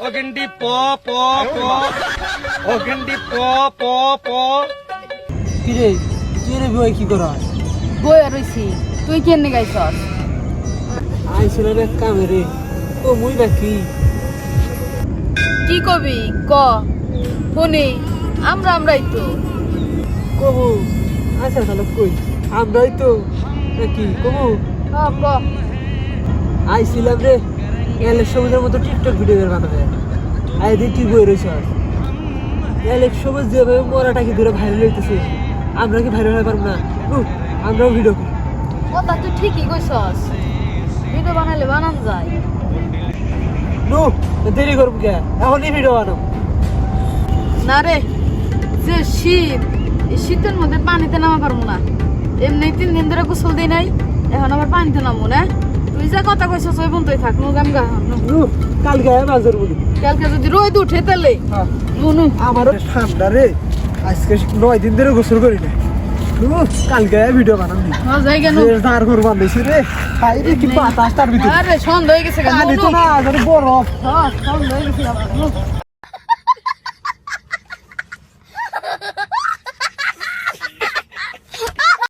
ওগেন্ডি প প প ওগেন্ডি প প প। কিরে তুই রে বই কি কর? বই আর রইছি, তুই কেন গাইছস? আইছিল রে কামে রে। ও মুই নাকি কি কবি ক ফোনে আমরাই তো কবু আচ্ছা তাহলে কই আমরাই তো নাকি কবু ক আইছিলাম রে এলেক সবুজের মতো টিকটক ভিডিও বের বানাবে। আই দি তুই বই রইছ এলেক সবুজ যেভাবে মরাটাকে ধরে ভাইরাল হইতেছে, আমরা কি ভাইরাল হয়ে পারবো না? আমরাও ভিডিও করি। কথা তুই ঠিকই কইছস, ভিডিও বানালে বানান যায়। নো দেরি করবো কে, এখনই ভিডিও বানাবো। না রে, যে শীত এই শীতের মধ্যে পানিতে নামা পারবো না। এমনি 3 দিন ধরে গোসল দিই নাই, এখন আবার পানিতে নামবো না। তুই যা কথা কইছস ওই বন্ধই থাক, নুক আমি গা কালকে মাঝের বলি কালকে যদি রোদ উঠে তাহলে নুনু আমারও ঠান্ডা রে। আজকে 9 দিন ধরে গোসল করি না। কালকে ভিডিও বানাবি যাই কেন দাঁড় করবো বানাইছি রে। খাই রে কি বাতাস তার ভিতরে। আরে সন্ধ্যা হয়ে গেছে কেন পানি তো না বরফ। সন্ধ্যা হয়ে গেছে